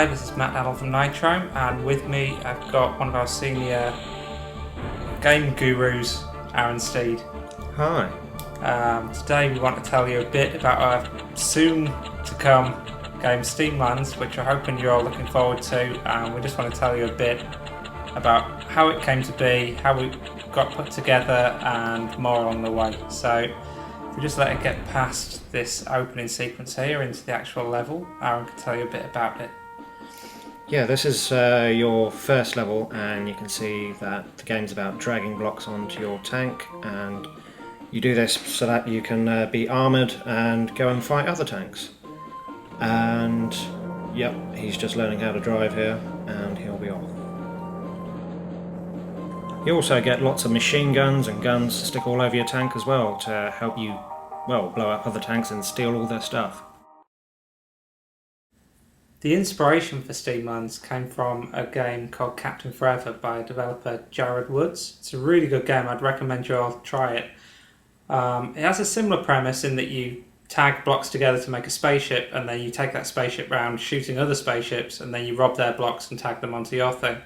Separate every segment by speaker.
Speaker 1: Hi, this is Matt Allen from Nitrome, and with me I've got one of our senior game gurus, Aaron Steed.
Speaker 2: Hi.
Speaker 1: Today we want to tell you a bit about our soon-to-come game Steamlands, which we're hoping you're all looking forward to, and we just want to tell you a bit about how it came to be, how it got put together, and more along the way. So if we just let it get past this opening sequence here into the actual level, Aaron can tell you a bit about it.
Speaker 2: Yeah, this is your first level, and you can see that the game's about dragging blocks onto your tank, and you do this so that you can be armoured and go and fight other tanks. And yep, he's just learning how to drive here, and he'll be off. You also get lots of machine guns and guns to stick all over your tank as well to help you, well, blow up other tanks and steal all their stuff.
Speaker 1: The inspiration for Steamlands came from a game called Captain Forever by developer Jared Woods. It's a really good game, I'd recommend you all try it. It has a similar premise in that you tag blocks together to make a spaceship, and then you take that spaceship round shooting other spaceships, and then you rob their blocks and tag them onto your thing.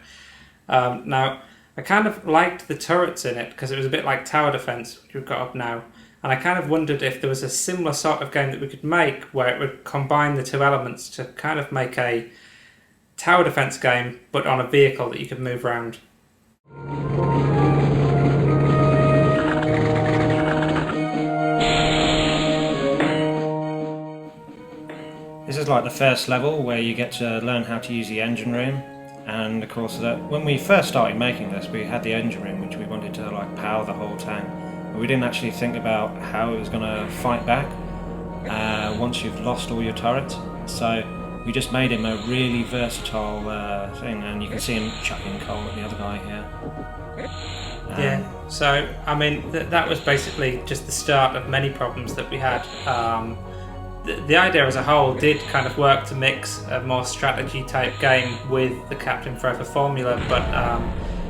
Speaker 1: Now, I kind of liked the turrets in it because it was a bit like tower defense, which we've got up now. And I kind of wondered if there was a similar sort of game that we could make where it would combine the two elements to kind of make a tower defense game, but on a vehicle that you could move around.
Speaker 2: This is like the first level where you get to learn how to use the engine room. And of course, when we first started making this, we had the engine room, which we wanted to like power the whole tank. But we didn't actually think about how it was going to fight back once you've lost all your turrets. So we just made him a really versatile thing, and you can see him chucking coal at the other guy here.
Speaker 1: Yeah, so I mean that was basically just the start of many problems that we had. The idea as a whole did kind of work to mix a more strategy type game with the Captain Forever formula, but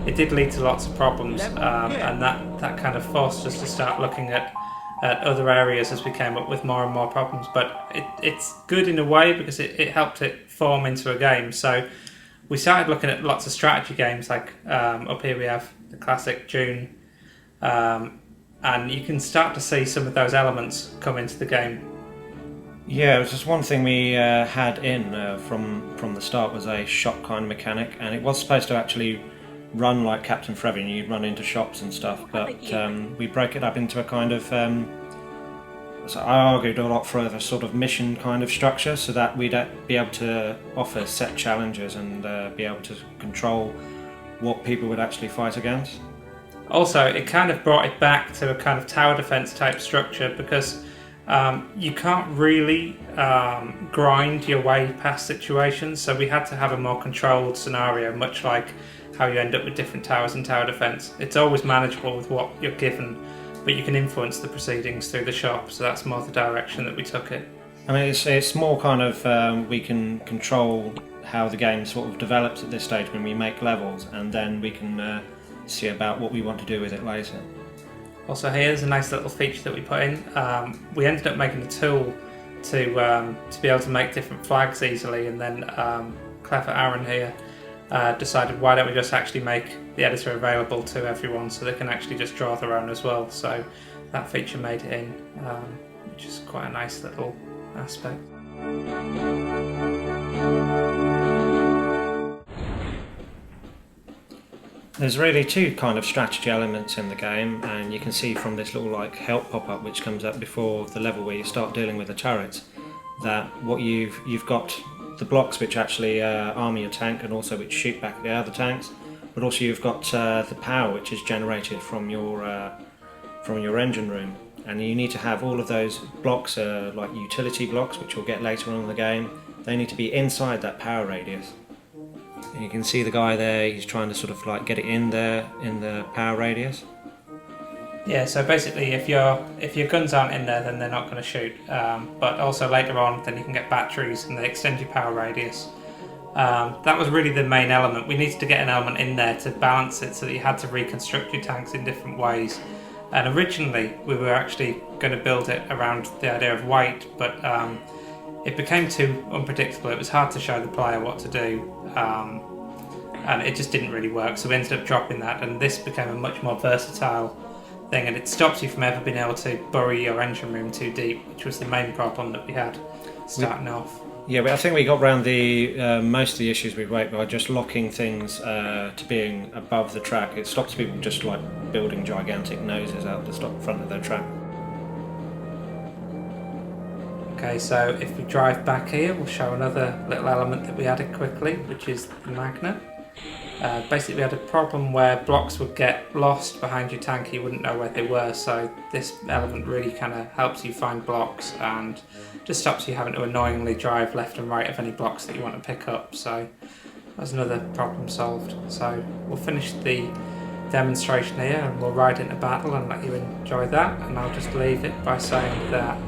Speaker 1: it did lead to lots of problems, and that kind of forced us to start looking at other areas as we came up with more and more problems. But it's good in a way because it helped it form into a game. So we started looking at lots of strategy games, like up here we have the classic Dune, and you can start to see some of those elements come into the game.
Speaker 2: Yeah, it was just one thing we had in from the start was a shop kind of mechanic, and it was supposed to actually run like Captain Forever, and you'd run into shops and stuff, but we broke it up into a kind of, so I argued a lot for a sort of mission kind of structure, so that we'd be able to offer set challenges and be able to control what people would actually fight against.
Speaker 1: Also, it kind of brought it back to a kind of tower defense type structure, because you can't really grind your way past situations, so we had to have a more controlled scenario, much like how you end up with different towers in tower defense. It's always manageable with what you're given, but you can influence the proceedings through the shop, so that's more the direction that we took it.
Speaker 2: I mean, it's more kind of, we can control how the game sort of develops at this stage when we make levels, and then we can see about what we want to do with it later.
Speaker 1: Also, here's a nice little feature that we put in. We ended up making a tool to be able to make different flags easily, and then clever Aaron here decided, why don't we just actually make the editor available to everyone so they can actually just draw their own as well. So that feature made it in, which is quite a nice little aspect.
Speaker 2: There's really two kind of strategy elements in the game, and you can see from this little like help pop-up which comes up before the level where you start dealing with the turrets, that what you've got the blocks which actually armour your tank and also which shoot back at the other tanks, but also you've got the power which is generated from your engine room, and you need to have all of those blocks, like utility blocks, which we'll get later on in the game. They need to be inside that power radius. And you can see the guy there, he's trying to sort of like get it in there in the power radius.
Speaker 1: Yeah, so basically if your guns aren't in there, then they're not going to shoot, but also later on then you can get batteries and they extend your power radius. That was really the main element. We needed to get an element in there to balance it so that you had to reconstruct your tanks in different ways. And originally we were actually going to build it around the idea of weight, but it became too unpredictable. It was hard to show the player what to do, and it just didn't really work. So we ended up dropping that, and this became a much more versatile thing, and it stops you from ever being able to bury your engine room too deep, which was the main problem that we had starting off.
Speaker 2: Yeah, but I think we got around the most of the issues we wrote by just locking things to being above the track. It stops people just like building gigantic noses out the front of their track.
Speaker 1: Okay, so if we drive back here, we'll show another little element that we added quickly, which is the magnet. Basically, we had a problem where blocks would get lost behind your tank, you wouldn't know where they were, so this element really kind of helps you find blocks and just stops you having to annoyingly drive left and right of any blocks that you want to pick up. So that's another problem solved. So we'll finish the demonstration here and we'll ride into battle and let you enjoy that, and I'll just leave it by saying that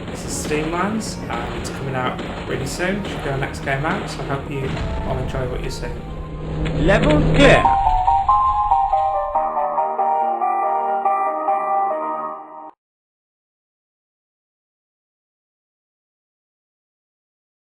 Speaker 1: this is Steamlands and it's coming out really soon. It should be our next game out, so I hope you all enjoy what you see.
Speaker 3: Level clear.